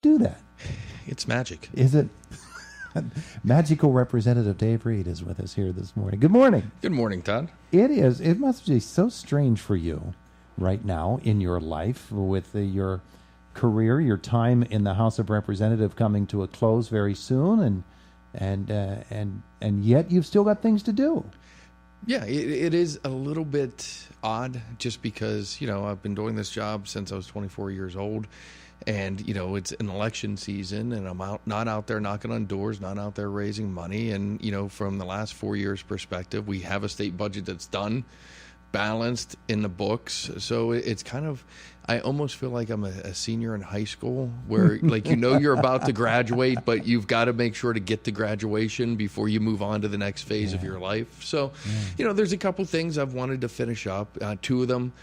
do that? It's magic. Is it? Magical Representative Dave Reed is with us here this morning. Good morning. Good morning, Todd. It is. It must be so strange for you right now in your life with your career, your time in the House of Representatives coming to a close very soon, and yet you've still got things to do. Yeah, it is a little bit odd just because, I've been doing this job since I was 24 years old. And, it's an election season and I'm not out there knocking on doors, not out there raising money. And, from the last 4 years perspective, we have a state budget that's done, balanced in the books. So it's kind of, I almost feel like I'm a senior in high school where you're about to graduate, but you've got to make sure to get to graduation before you move on to the next phase of your life. So, there's a couple things I've wanted to finish up. Two of them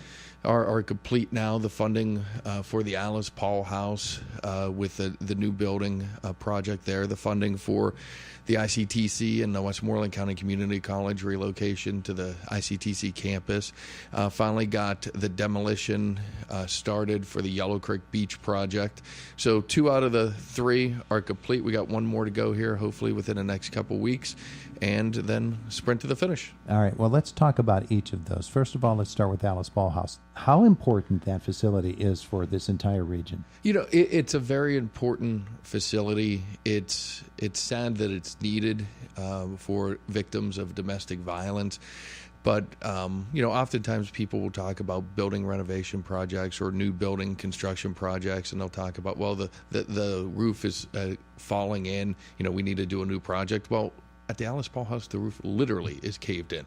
are complete now. The funding for the Alice Paul House with the new building project there, the funding for the ICTC and the Westmoreland County Community College relocation to the ICTC campus. Finally got the demolition started for the Yellow Creek Beach project. So 2 out of the 3 are complete. We got 1 more to go here, hopefully within the next couple weeks, and then sprint to the finish. All right, well, let's talk about each of those. First of all, let's start with Alice Paul House. How important that facility is for this entire region? It's a very important facility. It's sad that it's needed for victims of domestic violence. But, oftentimes people will talk about building renovation projects or new building construction projects, and they'll talk about, well, the roof is falling in, we need to do a new project. Well, at the Alice Paul House, the roof literally is caved in.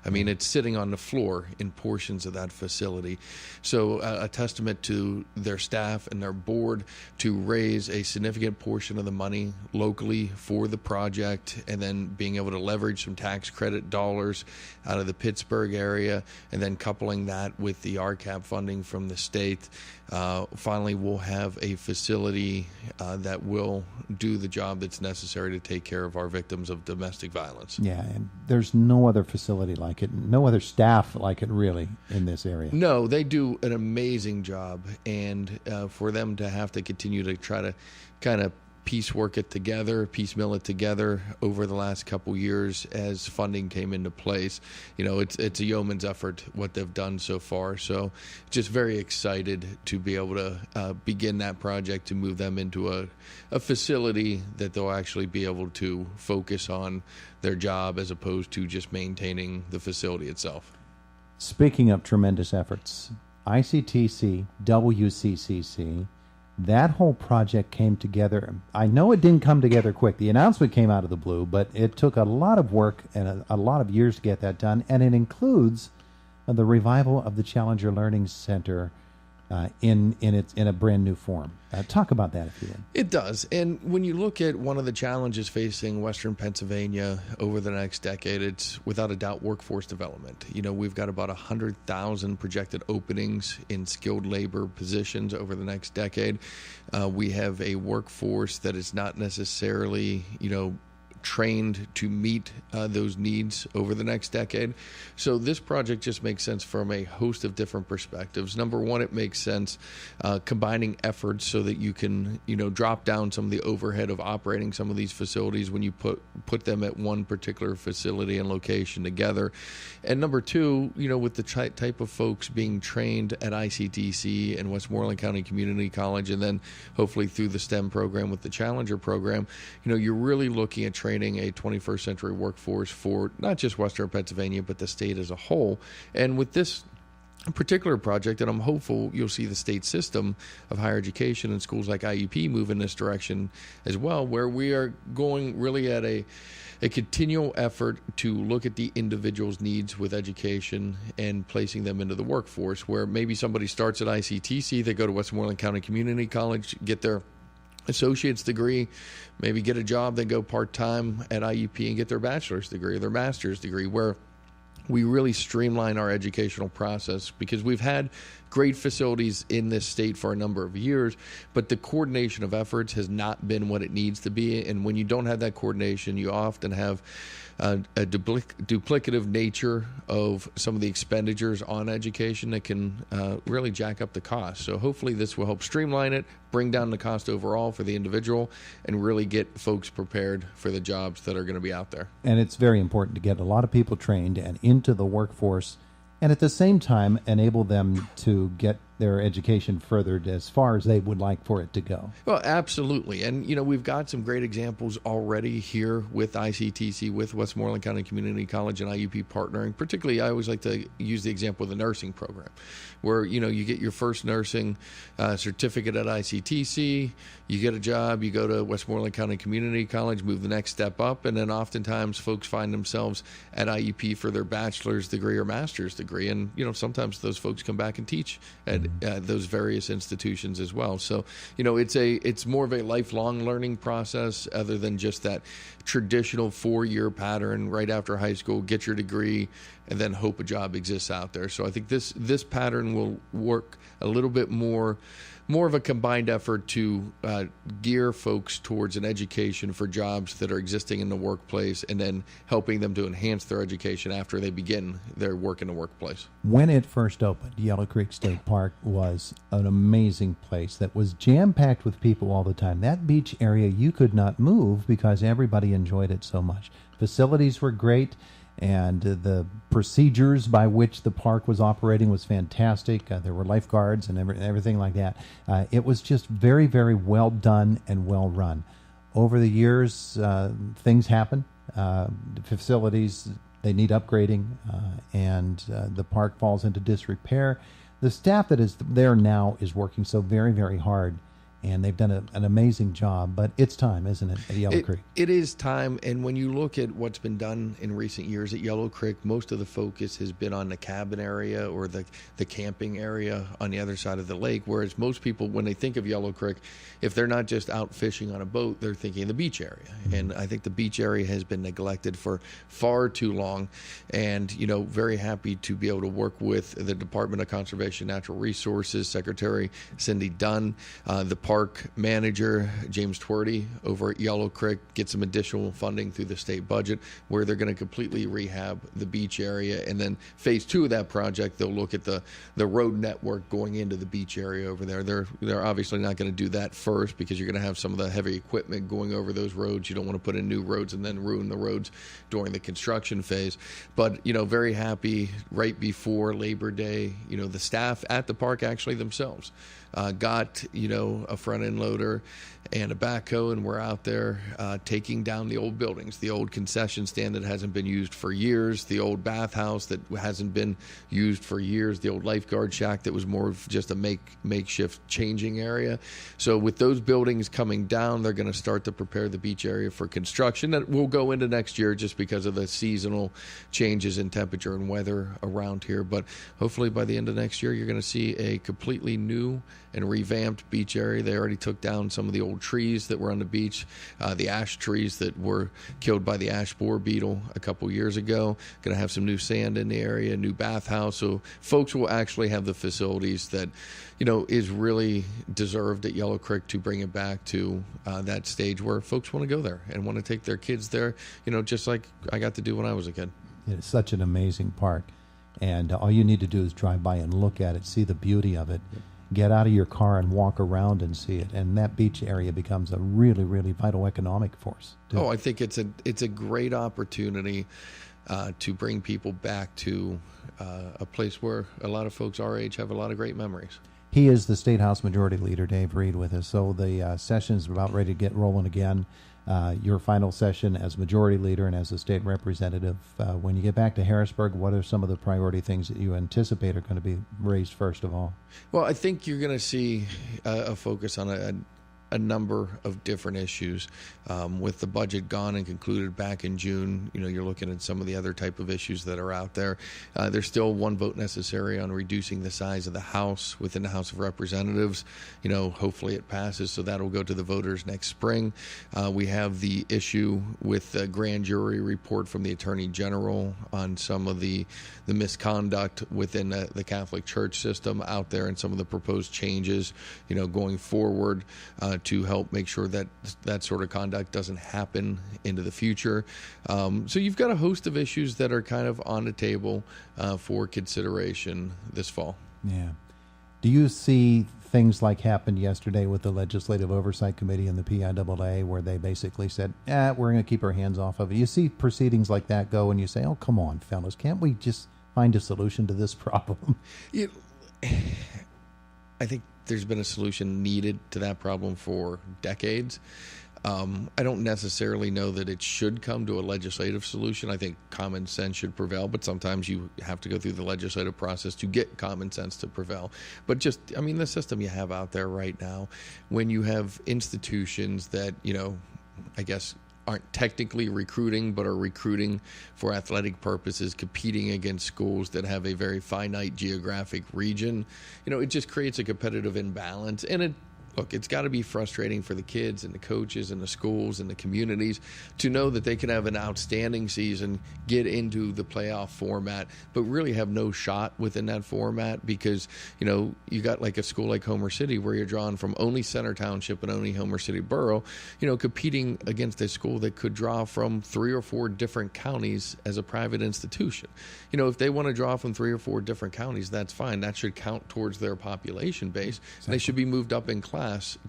I mean, it's sitting on the floor in portions of that facility. So a testament to their staff and their board to raise a significant portion of the money locally for the project, and then being able to leverage some tax credit dollars out of the Pittsburgh area, and then coupling that with the RCAP funding from the state. Finally, we'll have a facility that will do the job that's necessary to take care of our victims of domestic violence. Yeah, and there's no other facility like it, no other staff like it really in this area. No, they do an amazing job, and for them to have to continue to try to kind of piecemeal it together over the last couple years as funding came into place. It's a yeoman's effort what they've done so far. So just very excited to be able to begin that project, to move them into a facility that they'll actually be able to focus on their job as opposed to just maintaining the facility itself. Speaking of tremendous efforts, ICTC, WCCC, that whole project came together. I know it didn't come together quick. The announcement came out of the blue, but it took a lot of work and a lot of years to get that done, and it includes the revival of the Challenger Learning Center in a brand new form. Talk about that if you would. It does. And when you look at one of the challenges facing Western Pennsylvania over the next decade, it's without a doubt workforce development. We've got about 100,000 projected openings in skilled labor positions over the next decade. We have a workforce that is not necessarily, trained to meet those needs over the next decade. So this project just makes sense from a host of different perspectives. Number one, it makes sense combining efforts so that you can, drop down some of the overhead of operating some of these facilities when you put them at one particular facility and location together. And number two, with the type of folks being trained at ICTC and Westmoreland County Community College, and then hopefully through the STEM program with the Challenger program, you're really looking at training a 21st century workforce for not just Western Pennsylvania, but the state as a whole. And with this particular project, and I'm hopeful you'll see the state system of higher education and schools like IUP move in this direction as well, where we are going really at a continual effort to look at the individual's needs with education and placing them into the workforce, where maybe somebody starts at ICTC, they go to Westmoreland County Community College, get their associate's degree, maybe get a job, then go part-time at IUP and get their bachelor's degree or their master's degree, where we really streamline our educational process, because we've had great facilities in this state for a number of years, but the coordination of efforts has not been what it needs to be. And when you don't have that coordination, you often have duplicative nature of some of the expenditures on education that can really jack up the cost. So hopefully this will help streamline it, bring down the cost overall for the individual, and really get folks prepared for the jobs that are going to be out there. And it's very important to get a lot of people trained and into the workforce, and at the same time enable them to get their education furthered as far as they would like for it to go. Well, absolutely. And, we've got some great examples already here with ICTC, with Westmoreland County Community College and IUP partnering. Particularly, I always like to use the example of the nursing program, where, you get your first nursing certificate at ICTC, you get a job, you go to Westmoreland County Community College, move the next step up, and then oftentimes folks find themselves at IUP for their bachelor's degree or master's degree. And, sometimes those folks come back and teach at those various institutions as well. So, it's more of a lifelong learning process other than just that traditional 4-year pattern right after high school, get your degree, and then hope a job exists out there. So I think this pattern will work a little bit more of a combined effort to gear folks towards an education for jobs that are existing in the workplace, and then helping them to enhance their education after they begin their work in the workplace. When it first opened, Yellow Creek State Park was an amazing place that was jam-packed with people all the time. That beach area, you could not move because everybody enjoyed it so much. Facilities were great, and the procedures by which the park was operating was fantastic. There were lifeguards and everything like that. It was just very, very well done and well run. Over the years, things happen. Facilities, they need upgrading, and the park falls into disrepair. The staff that is there now is working so very, very hard, and they've done an amazing job. But it's time, isn't it, at Yellow Creek? It is time, and when you look at what's been done in recent years at Yellow Creek, most of the focus has been on the cabin area or the camping area on the other side of the lake, whereas most people, when they think of Yellow Creek, if they're not just out fishing on a boat, they're thinking of the beach area. Mm-hmm. And I think the beach area has been neglected for far too long, and, very happy to be able to work with the Department of Conservation and Natural Resources, Secretary Cindy Dunn, the park manager, James Twerdy, over at Yellow Creek, get some additional funding through the state budget, where they're going to completely rehab the beach area. And then phase 2 of that project, they'll look at the road network going into the beach area over there. They're obviously not going to do that first, because you're going to have some of the heavy equipment going over those roads. You don't want to put in new roads and then ruin the roads during the construction phase. But, very happy right before Labor Day, the staff at the park actually themselves got, a front end loader and a backhoe, and we're out there taking down the old buildings, the old concession stand that hasn't been used for years, the old bathhouse that hasn't been used for years, the old lifeguard shack that was more of just a makeshift changing area. So with those buildings coming down, they're going to start to prepare the beach area for construction that will go into next year, just because of the seasonal changes in temperature and weather around here. But hopefully by the end of next year, you're going to see a completely new and revamped beach area. They already took down some of the old trees that were on the beach, the ash trees that were killed by the ash borer beetle a couple years ago. Going to have some new sand in the area, new bathhouse. So folks will actually have the facilities that, is really deserved at Yellow Creek, to bring it back to that stage where folks want to go there and want to take their kids there, just like I got to do when I was a kid. It's such an amazing park, and all you need to do is drive by and look at it, see the beauty of it. Get out of your car and walk around and see it, and that beach area becomes a really, really vital economic force, too. Oh, I think it's a great opportunity to bring people back to a place where a lot of folks our age have a lot of great memories. He is the State House Majority Leader, Dave Reed, with us. So the session is about ready to get rolling again. Your final session as Majority Leader and as a state representative. When you get back to Harrisburg, what are some of the priority things that you anticipate are going to be raised first of all? Well, I think you're going to see a focus on a number of different issues. With the budget gone and concluded back in June, you're looking at some of the other type of issues that are out there. There's still one vote necessary on reducing the size of the House within the House of Representatives. Hopefully it passes, so that'll go to the voters next spring. We have the issue with the grand jury report from the Attorney General on some of the misconduct within the Catholic Church system out there, and some of the proposed changes, going forward to help make sure that that sort of conduct doesn't happen into the future. So you've got a host of issues that are kind of on the table for consideration this fall. Yeah. Do you see things like happened yesterday with the Legislative Oversight Committee and the PIAA, where they basically said, we're going to keep our hands off of it? You see proceedings like that go, and you say, oh, come on, fellas, can't we just find a solution to this problem? I think there's been a solution needed to that problem for decades. I don't necessarily know that it should come to a legislative solution. I think common sense should prevail, but sometimes you have to go through the legislative process to get common sense to prevail. But the system you have out there right now, when you have institutions that, I guess, aren't technically recruiting, but are recruiting for athletic purposes, competing against schools that have a very finite geographic region, it just creates a competitive imbalance. And it's got to be frustrating for the kids and the coaches and the schools and the communities to know that they can have an outstanding season, get into the playoff format, but really have no shot within that format because, you got like a school like Homer City where you're drawn from only Center Township and only Homer City Borough, competing against a school that could draw from 3 or 4 different counties as a private institution. If they want to draw from 3 or 4 different counties, that's fine. That should count towards their population base. Exactly. They should be moved up in class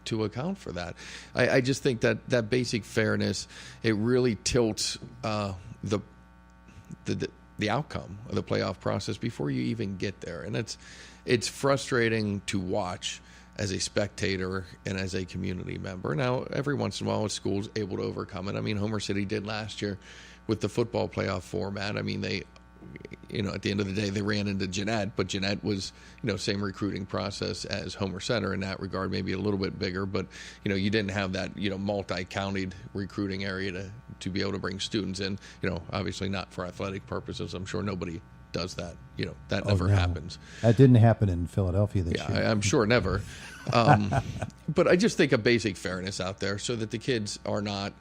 to account for that. I just think that basic fairness, it really tilts the outcome of the playoff process before you even get there. And it's frustrating to watch as a spectator and as a community member. Now, every once in a while, a school's able to overcome it. Homer City did last year with the football playoff format. They at the end of the day, they ran into Jeanette, but Jeanette was, same recruiting process as Homer Center in that regard, maybe a little bit bigger, but, you didn't have that, multi-county recruiting area to be able to bring students in, obviously not for athletic purposes. I'm sure nobody does that. That never happens. That didn't happen in Philadelphia this year. I'm sure never. But I just think a basic fairness out there so that the kids are not,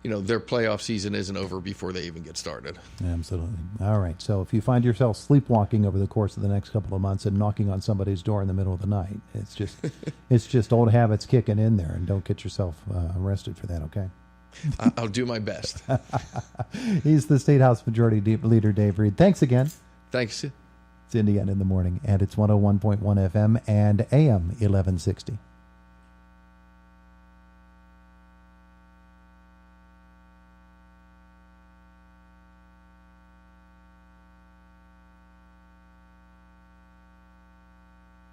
their playoff season isn't over before they even get started. Absolutely. All right. So if you find yourself sleepwalking over the course of the next couple of months and knocking on somebody's door in the middle of the night, it's just old habits kicking in there, and don't get yourself arrested for that, okay? I'll do my best. He's the State House Majority Leader, Dave Reed. Thanks again. Thanks. It's Indiana in the Morning, and it's 101.1 FM and AM 1160.